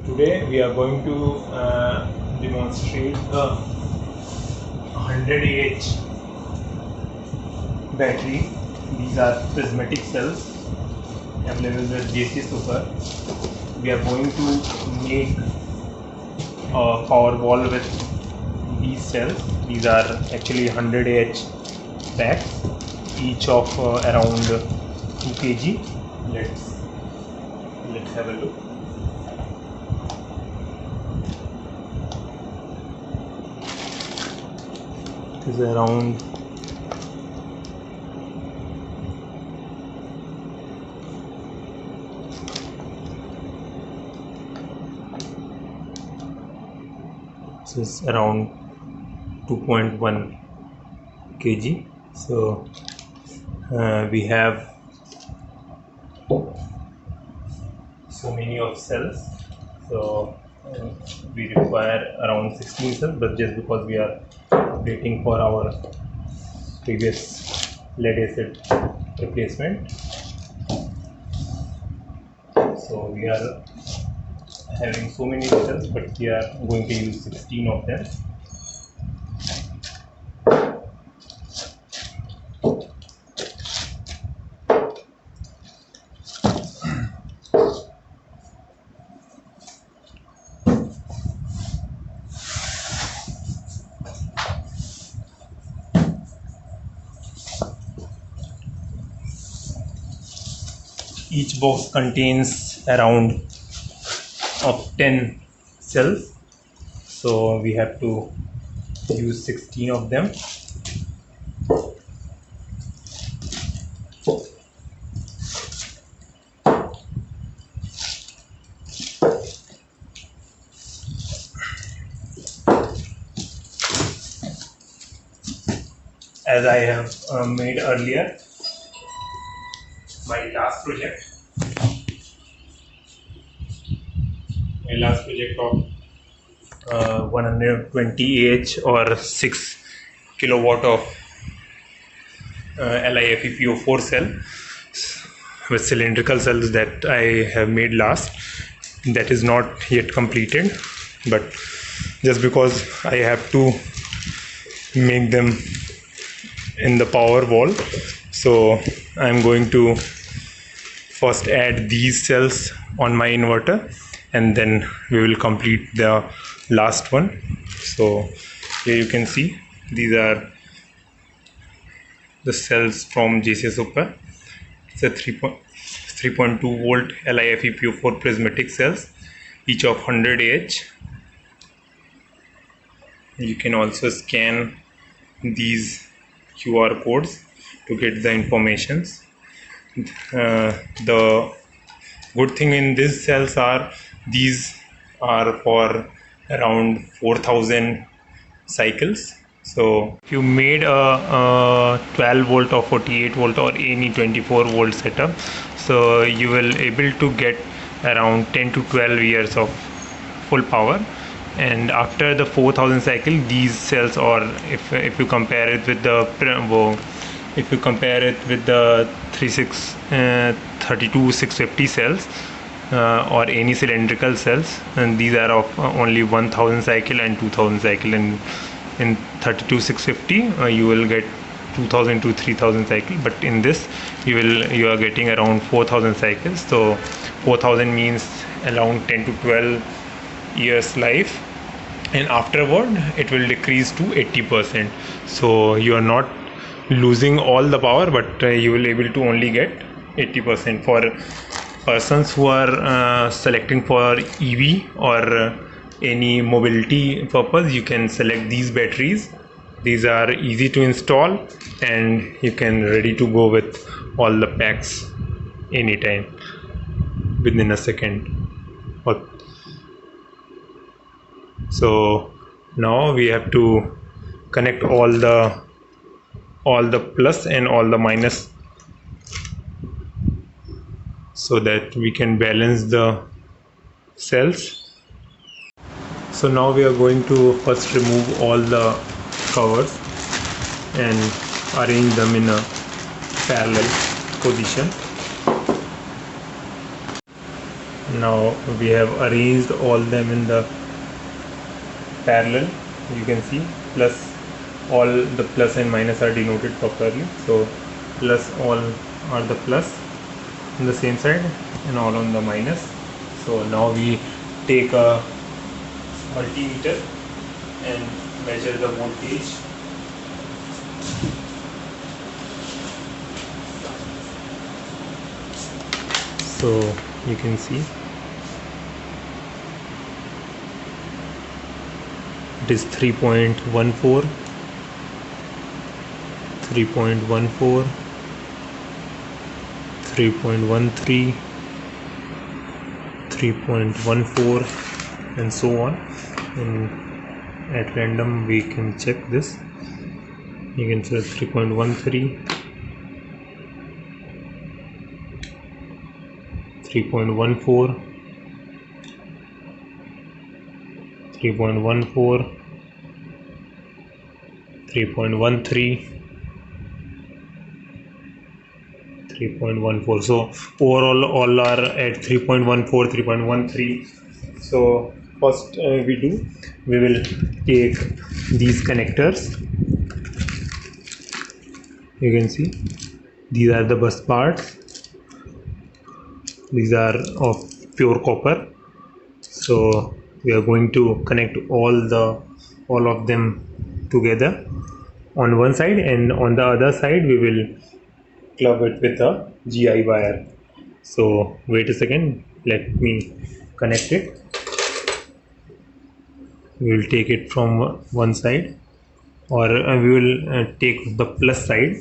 Today we are going to demonstrate the 100Ah battery. These are prismatic cells available with jcssuper. We are going to make a power wall with these cells. These are actually 100Ah packs, each of around 2 kg. Let's have a look. Is around this is around 2.1 kg. So we have so many of cells, so we require around 16 cells, but just because we are waiting for our previous lead acid replacement, so we are having so many cells, but we are going to use 16 of them. Each box contains around of 10 cells, so we have to use 16 of them. As I have made earlier, my last project of 120Ah or 6 kilowatt of Lifepo4 cell with cylindrical cells that I have made last. That is not yet completed, but just because I have to make them in the power wall, so I'm going to first add these cells on my inverter, and then we will complete the last one. So here you can see these are the cells from jcssuper. It's a 3.2 volt Lifepo4 prismatic cells, each of 100Ah. You can also scan these QR codes to get the informations. The good thing in these cells are these are for around 4000 cycles. So if you made a 12 volt or 48 volt or any 24 volt setup, so you will able to get around 10 to 12 years of full power. And after the 4000 cycle, these cells, or if you compare it with the 32650 cells or any cylindrical cells, and these are of only 1000 cycle and 2000 cycle, and in 32650 you will get 2000 to 3000 cycle, but in this you are getting around 4000 cycles. So 4000 means around 10 to 12 years life, and afterward it will decrease to 80%. So you are not losing all the power, but you will able to only get 80%. For persons who are selecting for EV or any mobility purpose, you can select these batteries. These are easy to install, and you can ready to go with all the packs anytime within a second. So now we have to connect all the plus and all the minus, so that we can balance the cells. So now we are going to first remove all the covers and arrange them in a parallel position. Now we have arranged all them in the parallel. You can see plus, all the plus and minus are denoted properly. So plus, all are the plus on the same side and all on the minus. So now we take a multimeter and measure the voltage. So you can see it is 3.14, 3.14, 3.13, 3.14 and so on. And at random we can check this. You can see 3.13, 3.14, 3.14, 3.13, 3.14. So overall all are at 3.14, 3.13. So first we will take these connectors. You can see these are the bus bars. These are of pure copper. So we are going to connect all of them together on one side, and on the other side we will club it with a GI wire. So wait a second, let me connect it. We will take it from one side, or we will take the plus side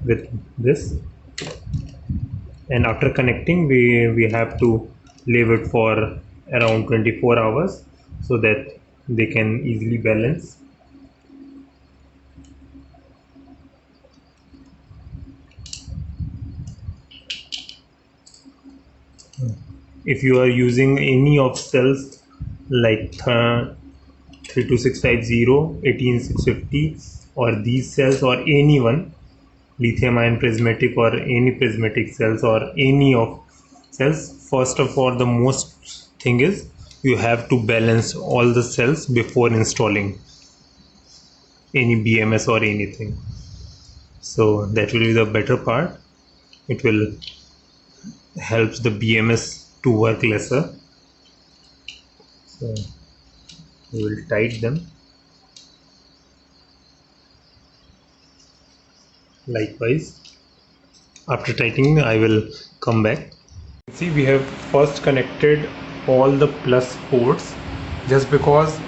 with this, and after connecting we have to leave it for around 24 hours so that they can easily balance. If you are using any of cells like 32650, 18650 or these cells, or any one, lithium ion prismatic or any prismatic cells or any of cells, first of all the most thing is you have to balance all the cells before installing any BMS or anything. So that will be the better part. It will help the BMS to work lesser. So we will tighten them. Likewise, after tightening I will come back. See, we have first connected all the plus ports, just because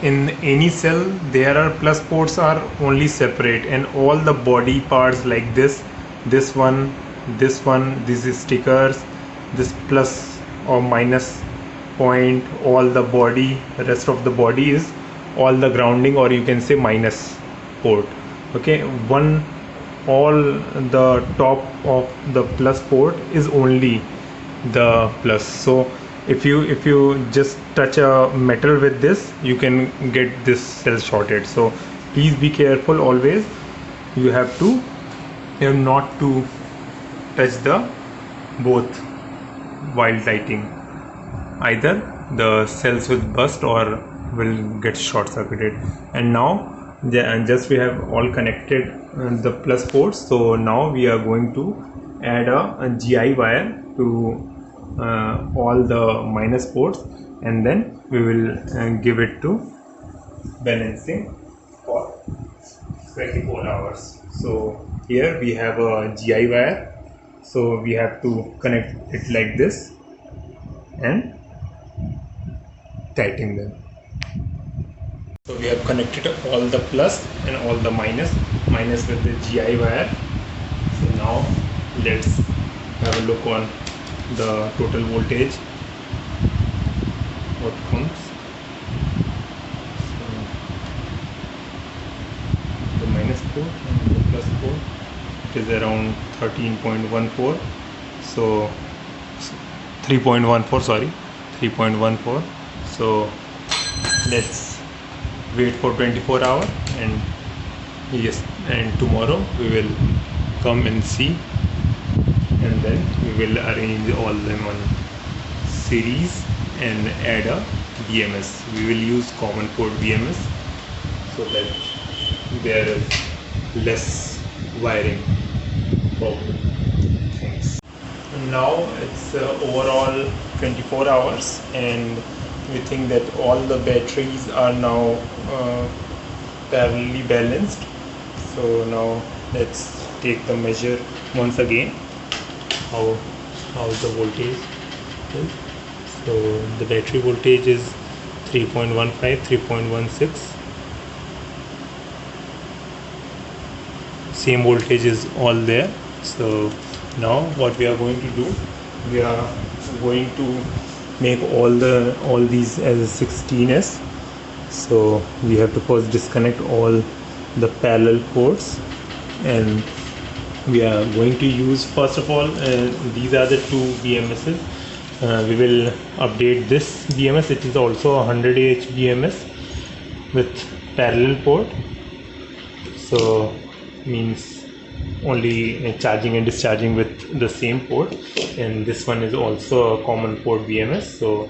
in any cell there are plus ports are only separate, and all the body parts like this one, these stickers, this plus or minus point, all the body, the rest of the body is all the grounding, or you can say minus port. Okay, all the top of the plus port is only the plus. So if you just touch a metal with this, you can get this cell shorted. So please be careful always. You have not to touch the both while lighting. Either the cells will burst or will get short circuited. And now just we have all connected the plus ports. So now we are going to add a GI wire to all the minus ports, and then we will give it to balancing for 24 hours. So here we have a GI wire, so we have to connect it like this and tighten them. So we have connected all the plus and all the minus with the GI wire. So now let's have a look on the total voltage what comes. So the minus port and the plus port, it is around 13.14. so 3.14, sorry, 3.14. so let's wait for 24 hours, and yes, and tomorrow we will come and see, and then we will arrange all them on series and add a BMS. We will use common port BMS so that there is less wiring problem. Thanks. Now it's overall 24 hours and we think that all the batteries are now parallelly balanced. So now let's take the measure once again how the voltage is. So the battery voltage is 3.15, 3.16. Same voltage is all there. So now what we are going to do, we are going to make all these as a 16s. So we have to first disconnect all the parallel ports, and we are going to use, first of all, these are the two BMSs. We will update this BMS. It is also a 100Ah BMS with parallel port, so means only charging and discharging with the same port. And this one is also a common port BMS, so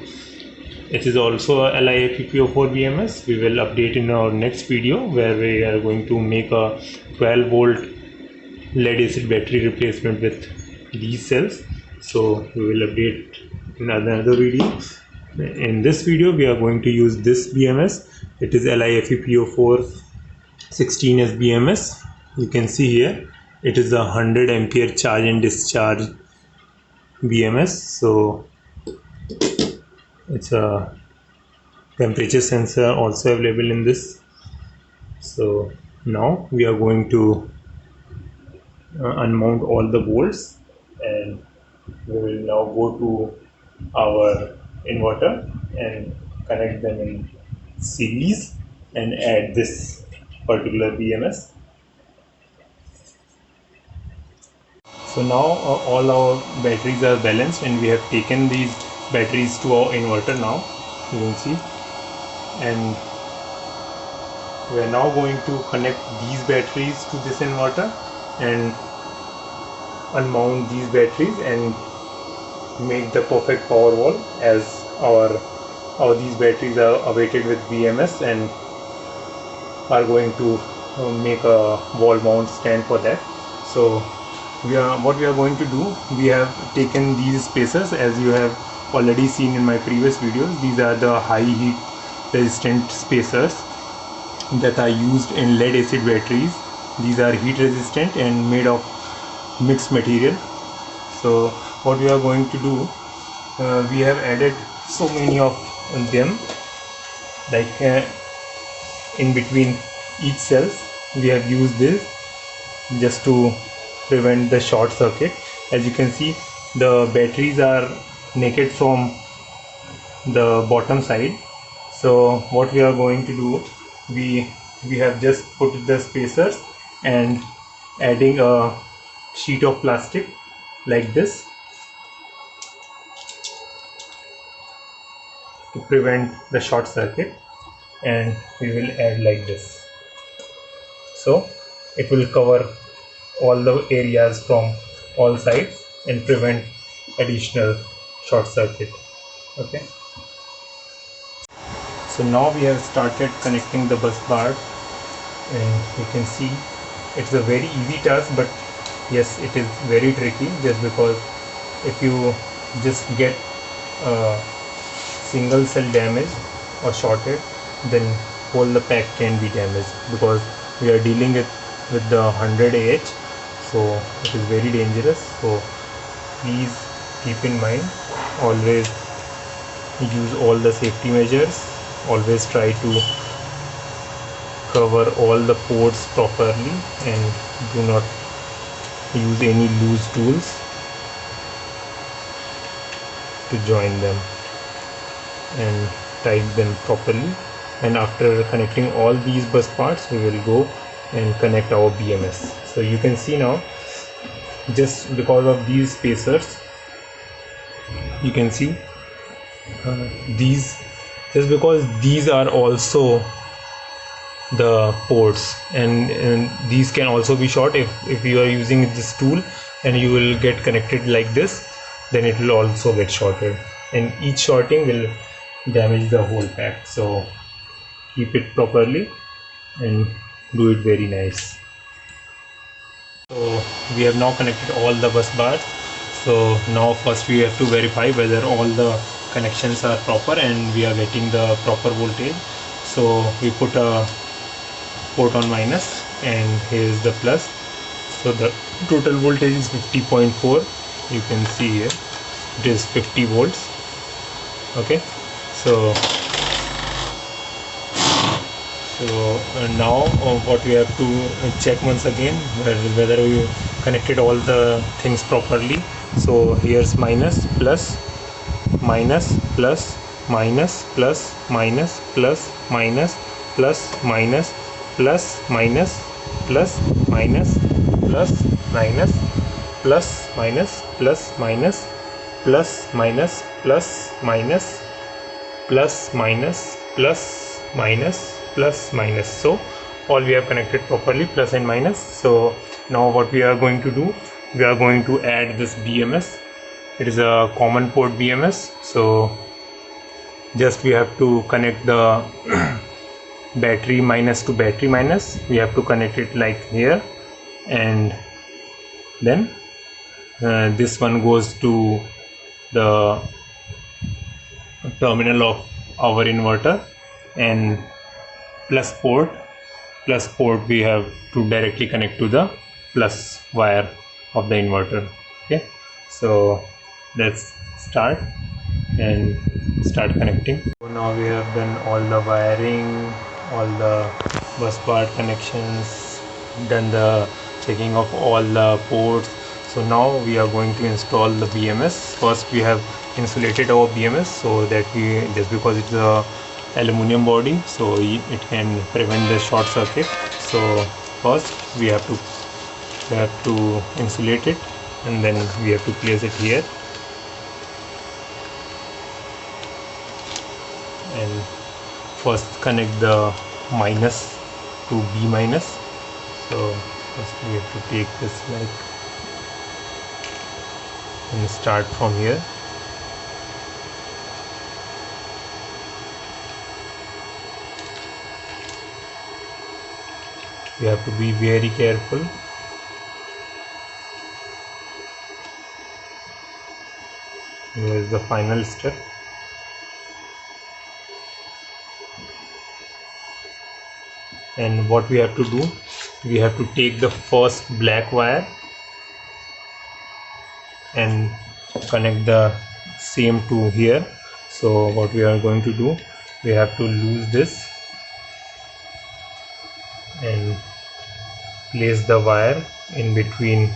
it is also a Lifepo4 BMS. We will update in our next video where we are going to make a 12 volt lead acid battery replacement with these cells. So we will update in another video. In this video we are going to use this BMS. It is Lifepo4 16s BMS. You can see here it is a 100 ampere charge and discharge BMS. So it's a temperature sensor also available in this. So now we are going to unmount all the bolts, and we will now go to our inverter and connect them in series and add this particular BMS. So now all our batteries are balanced, and we have taken these batteries to our inverter now, you can see, and we are now going to connect these batteries to this inverter and unmount these batteries and make the perfect power wall, as these batteries are awaited with BMS and are going to make a wall mount stand for that. So what we are going to do, we have taken these spacers, as you have already seen in my previous videos. These are the high heat resistant spacers that are used in lead acid batteries. These are heat resistant and made of mixed material. So what we are going to do, we have added so many of them, like in between each cells we have used this just to prevent the short circuit. As you can see, the batteries are naked from the bottom side. So what we are going to do, we have just put the spacers and adding a sheet of plastic like this to prevent the short circuit, and we will add like this. So it will cover all the areas from all sides and prevent additional short circuit. Okay, so now we have started connecting the bus bar, and you can see it's a very easy task, but yes, it is very tricky, just because if you just get a single cell damaged or shorted, then whole the pack can be damaged, because we are dealing with the 100Ah, so it is very dangerous. So please keep in mind, always use all the safety measures, always try to cover all the ports properly and do not use any loose tools to join them, and tighten them properly. And after connecting all these bus parts, we will go and connect our BMS. So you can see now, just because of these spacers, you can see these, just because these are also the ports, and these can also be short. If you are using this tool and you will get connected like this, then it will also get shorted. and each shorting will damage the whole pack. So keep it properly and do it very nice. So we have now connected all the bus bars. So now first we have to verify whether all the connections are proper and we are getting the proper voltage. So we put a port on minus and here is the plus. So the total voltage is 50.4. You can see here it is 50 volts. Okay, so now what we have to check once again whether we connected all the things properly. So here's minus, plus, minus, plus, minus, plus, minus, plus, minus, plus, minus, plus, minus, plus, minus, plus, minus, plus, minus, plus, minus, plus, minus, plus, minus, plus, minus, plus, minus, plus, minus. So all we have connected properly, plus and minus. So now what we are going to do, we are going to add this BMS. It is a common port BMS. So just we have to connect the battery minus to battery minus. We have to connect it like here, and then this one goes to the terminal of our inverter, and plus port we have to directly connect to the plus wire of the inverter. Okay, so let's start and start connecting. So now we have done all the wiring, all the bus bar connections, done the checking of all the ports. So now we are going to install the BMS. First we have insulated our BMS so that just because it's a aluminum body, so it can prevent the short circuit. So first we have to insulate it, and then we have to place it here, and first connect the minus to B minus. So first we have to take this like and start from here. You have to be very careful. Here is the final step. And what we have to do, we have to take the first black wire and connect the same to here. So what we are going to do, we have to lose this and place the wire in between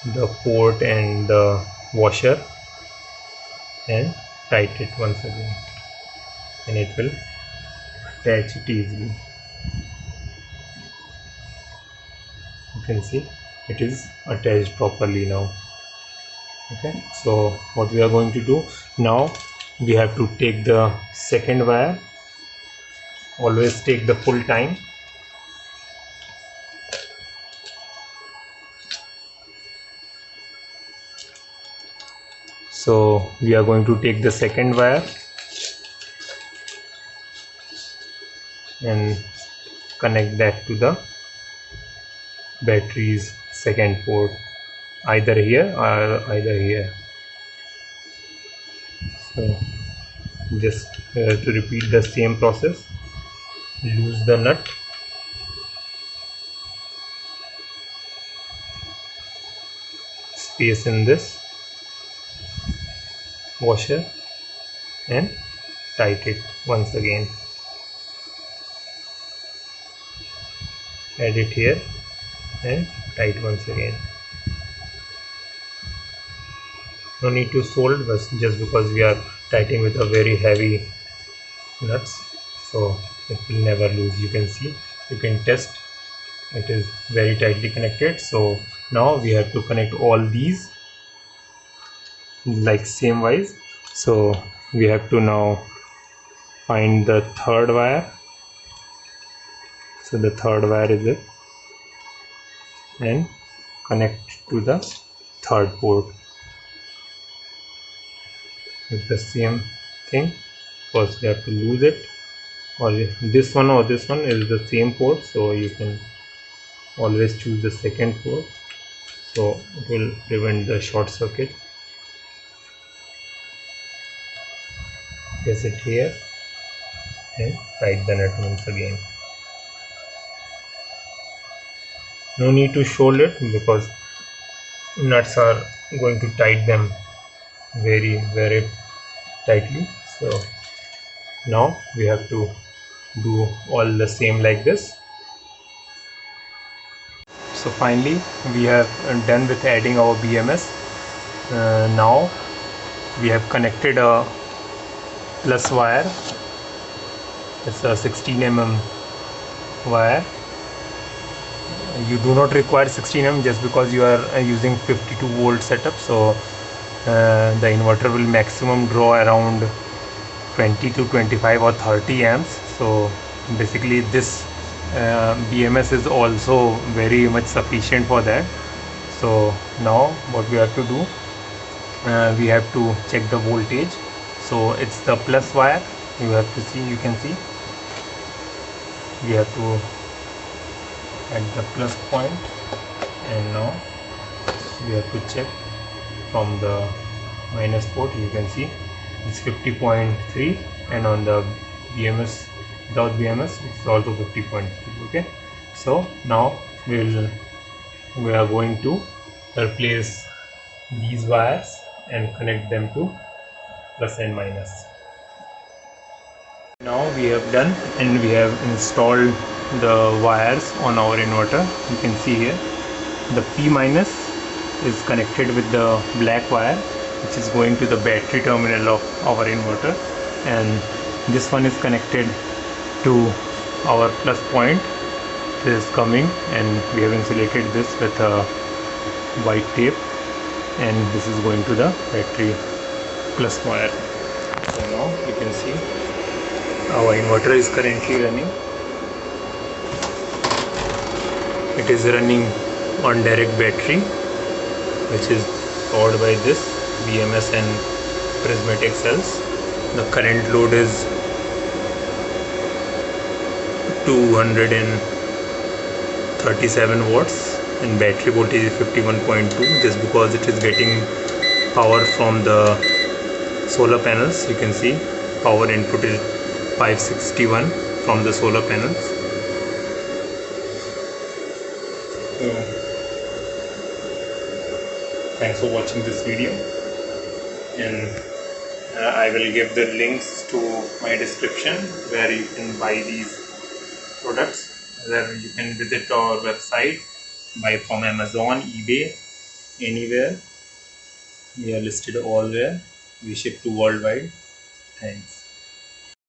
the port and the washer and tight it once again, and it will attach it easily. You can see it is attached properly now. Okay, so what we are going to do now, we have to take the second wire. Always take the full time. So we are going to take the second wire and connect that to the battery's second port, either here or either here. So just to repeat the same process, loose the nut, space in this washer and tight it once again. Add it here and tight once again. No need to solder, but just because we are tightening with a very heavy nuts, so it will never lose. You can see, you can test, it is very tightly connected. So now we have to connect all these like same wise. So we have to now find the third wire. So the third wire is it, and connect to the third port. It's the same thing. First we have to lose it, or this one or this one is the same port, so you can always choose the second port, so it will prevent the short circuit. Place it here and tight the nut once again. No need to shoulder it because nuts are going to tight them very tightly. So now we have to do all the same like this. So finally we have done with adding our BMS. Now we have connected a plus wire. It's a 16 mm wire. You do not require 16 mm just because you are using 52 volt setup, so the inverter will maximum draw around 20 to 25 or 30 amps. So basically this BMS is also very much sufficient for that. So now what we have to do, we have to check the voltage. So it's the plus wire, you have to see, you can see we have to at the plus point, and now we have to check from the minus port. You can see it's 50.3, and on the BMS without BMS it's also 50.3. okay, so now we are going to replace these wires and connect them to plus and minus. Now we have done, and we have installed the wires on our inverter. You can see here the P minus is connected with the black wire, which is going to the battery terminal of our inverter, and this one is connected to our plus point. This is coming, and we have insulated this with a white tape, and this is going to the battery plus wire. So now you can see our inverter is currently running. It is running on direct battery, which is powered by this BMS and prismatic cells. The current load is 237 watts and battery voltage is 51.2, just because it is getting power from the solar panels. You can see power input is 561 from the solar panels. Thanks for watching this video, and I will give the links to my description where you can buy these products. Where you can visit our website, buy from Amazon, eBay, anywhere. We are listed all where. We ship to worldwide. Thanks.